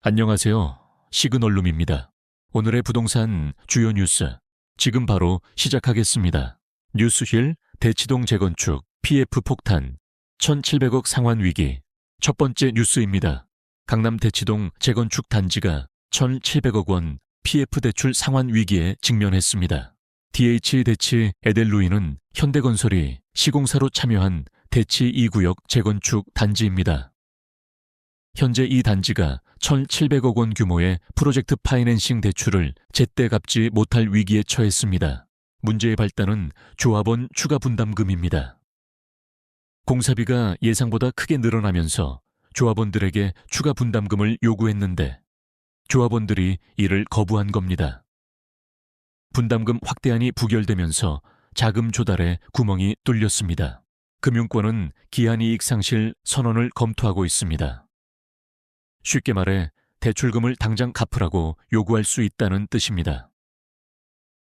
안녕하세요. 시그널룸입니다. 오늘의 부동산 주요 뉴스, 지금 바로 시작하겠습니다. 뉴스힐 대치동 재건축 PF 폭탄 1,700억 상환 위기. 첫 번째 뉴스입니다. 강남 대치동 재건축 단지가 1,700억 원 PF 대출 상환 위기에 직면했습니다. DH 대치 에델루이는 현대건설이 시공사로 참여한 대치 2구역 재건축 단지입니다. 현재 이 단지가 1,700억 원 규모의 프로젝트 파이낸싱 대출을 제때 갚지 못할 위기에 처했습니다. 문제의 발단은 조합원 추가 분담금입니다. 공사비가 예상보다 크게 늘어나면서 조합원들에게 추가 분담금을 요구했는데 조합원들이 이를 거부한 겁니다. 분담금 확대안이 부결되면서 자금 조달에 구멍이 뚫렸습니다. 금융권은 기한이익 상실 선언을 검토하고 있습니다. 쉽게 말해 대출금을 당장 갚으라고 요구할 수 있다는 뜻입니다.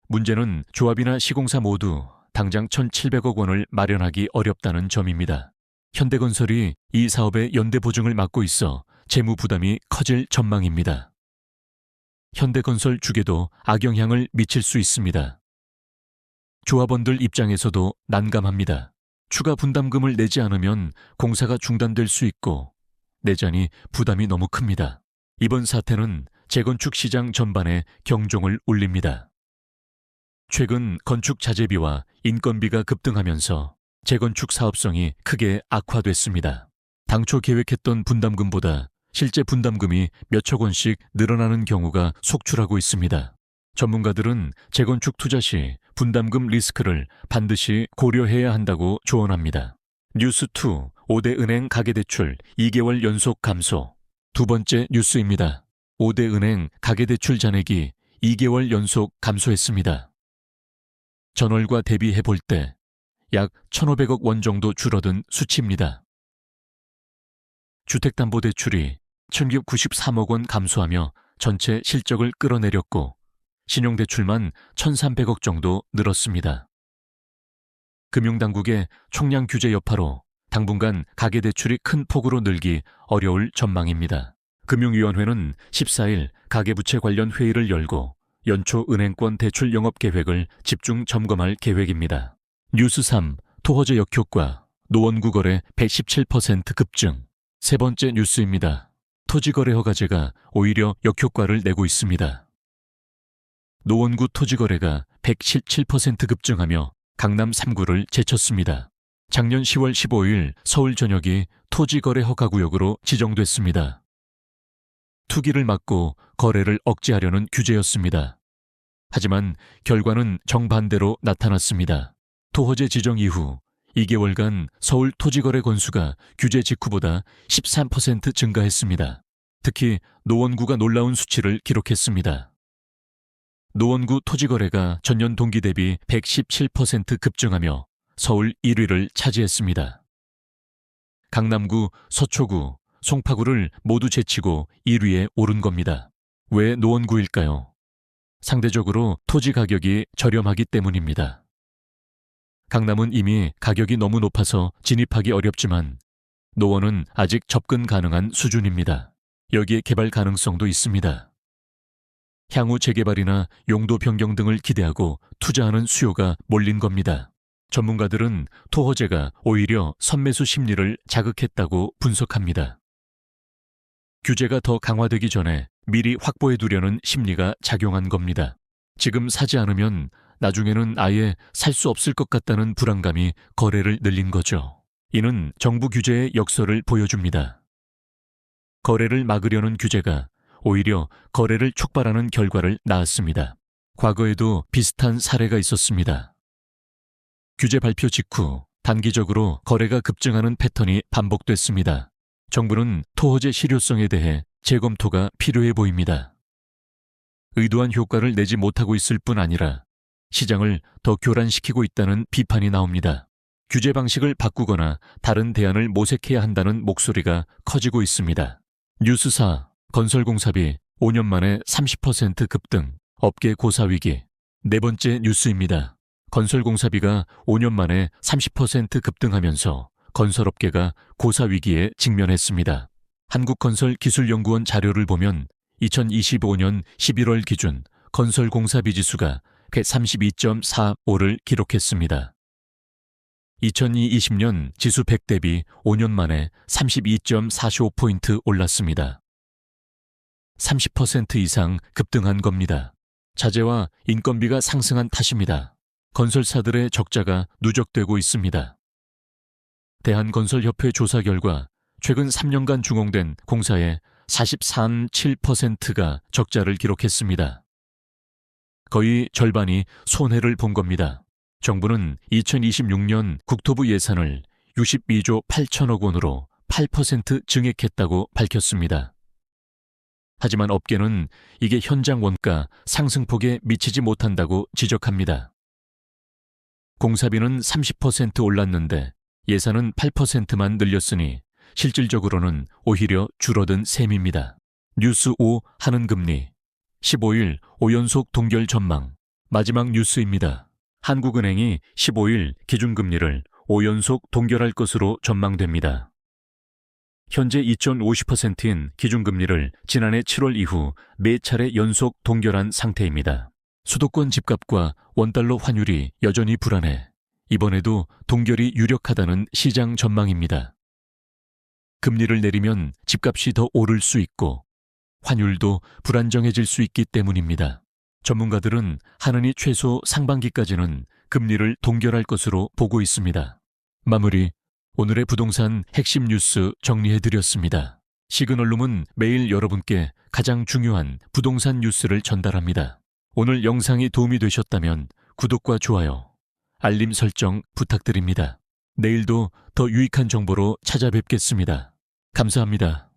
문제는 조합이나 시공사 모두 당장 1,700억 원을 마련하기 어렵다는 점입니다. 현대건설이 이 사업의 연대 보증을 맡고 있어 재무 부담이 커질 전망입니다. 현대건설 주계도 악영향을 미칠 수 있습니다. 조합원들 입장에서도 난감합니다. 추가 분담금을 내지 않으면 공사가 중단될 수 있고 내자니 부담이 너무 큽니다. 이번 사태는 재건축 시장 전반에 경종을 울립니다. 최근 건축 자재비와 인건비가 급등하면서 재건축 사업성이 크게 악화됐습니다. 당초 계획했던 분담금보다 실제 분담금이 몇억 원씩 늘어나는 경우가 속출하고 있습니다. 전문가들은 재건축 투자 시 분담금 리스크를 반드시 고려해야 한다고 조언합니다. 뉴스2 5대 은행 가계대출 2개월 연속 감소. 두 번째 뉴스입니다. 5대 은행 가계대출 잔액이 2개월 연속 감소했습니다. 전월과 대비해 볼 때 약 1,500억 원 정도 줄어든 수치입니다. 주택담보대출이 1,993억 원 감소하며 전체 실적을 끌어내렸고 신용대출만 1,300억 정도 늘었습니다. 금융당국의 총량 규제 여파로 당분간 가계대출이 큰 폭으로 늘기 어려울 전망입니다. 금융위원회는 14일 가계부채 관련 회의를 열고 연초 은행권 대출 영업 계획을 집중 점검할 계획입니다. 뉴스3 토허제 역효과 노원구 거래 117% 급증. 세 번째 뉴스입니다. 토지거래 허가제가 오히려 역효과를 내고 있습니다. 노원구 토지거래가 117% 급증하며 강남 3구를 제쳤습니다. 작년 10월 15일 서울 전역이 토지거래 허가구역으로 지정됐습니다. 투기를 막고 거래를 억제하려는 규제였습니다. 하지만 결과는 정반대로 나타났습니다. 토허제 지정 이후 2개월간 서울 토지거래 건수가 규제 직후보다 13% 증가했습니다. 특히 노원구가 놀라운 수치를 기록했습니다. 노원구 토지거래가 전년 동기 대비 117% 급증하며 서울 1위를 차지했습니다. 강남구, 서초구, 송파구를 모두 제치고 1위에 오른 겁니다. 왜 노원구일까요? 상대적으로 토지 가격이 저렴하기 때문입니다. 강남은 이미 가격이 너무 높아서 진입하기 어렵지만 노원은 아직 접근 가능한 수준입니다. 여기에 개발 가능성도 있습니다. 향후 재개발이나 용도 변경 등을 기대하고 투자하는 수요가 몰린 겁니다. 전문가들은 토허제가 오히려 선매수 심리를 자극했다고 분석합니다. 규제가 더 강화되기 전에 미리 확보해두려는 심리가 작용한 겁니다. 지금 사지 않으면 나중에는 아예 살 수 없을 것 같다는 불안감이 거래를 늘린 거죠. 이는 정부 규제의 역설을 보여줍니다. 거래를 막으려는 규제가 오히려 거래를 촉발하는 결과를 낳았습니다. 과거에도 비슷한 사례가 있었습니다. 규제 발표 직후 단기적으로 거래가 급증하는 패턴이 반복됐습니다. 정부는 토허제 실효성에 대해 재검토가 필요해 보입니다. 의도한 효과를 내지 못하고 있을 뿐 아니라 시장을 더 교란시키고 있다는 비판이 나옵니다. 규제 방식을 바꾸거나 다른 대안을 모색해야 한다는 목소리가 커지고 있습니다. 뉴스4 건설공사비 5년 만에 30% 급등, 업계 고사위기. 네 번째 뉴스입니다. 건설공사비가 5년 만에 30% 급등하면서 건설업계가 고사위기에 직면했습니다. 한국건설기술연구원 자료를 보면 2025년 11월 기준 건설공사비 지수가 132.45를 기록했습니다. 2020년 지수 100 대비 5년 만에 32.45포인트 올랐습니다. 30% 이상 급등한 겁니다. 자재와 인건비가 상승한 탓입니다. 건설사들의 적자가 누적되고 있습니다. 대한건설협회 조사 결과 최근 3년간 준공된 공사의 44.7%가 적자를 기록했습니다. 거의 절반이 손해를 본 겁니다. 정부는 2026년 국토부 예산을 62조 8천억 원으로 8% 증액했다고 밝혔습니다. 하지만 업계는 이게 현장 원가 상승폭에 미치지 못한다고 지적합니다. 공사비는 30% 올랐는데 예산은 8%만 늘렸으니 실질적으로는 오히려 줄어든 셈입니다. 뉴스 5 하는 금리 15일 5연속 동결 전망. 마지막 뉴스입니다. 한국은행이 15일 기준금리를 5연속 동결할 것으로 전망됩니다. 현재 2.50%인 기준금리를 지난해 7월 이후 4차례 연속 동결한 상태입니다. 수도권 집값과 원달러 환율이 여전히 불안해 이번에도 동결이 유력하다는 시장 전망입니다. 금리를 내리면 집값이 더 오를 수 있고 환율도 불안정해질 수 있기 때문입니다. 전문가들은 하느니 최소 상반기까지는 금리를 동결할 것으로 보고 있습니다. 마무리, 오늘의 부동산 핵심 뉴스 정리해드렸습니다. 시그널룸은 매일 여러분께 가장 중요한 부동산 뉴스를 전달합니다. 오늘 영상이 도움이 되셨다면 구독과 좋아요, 알림 설정 부탁드립니다. 내일도 더 유익한 정보로 찾아뵙겠습니다. 감사합니다.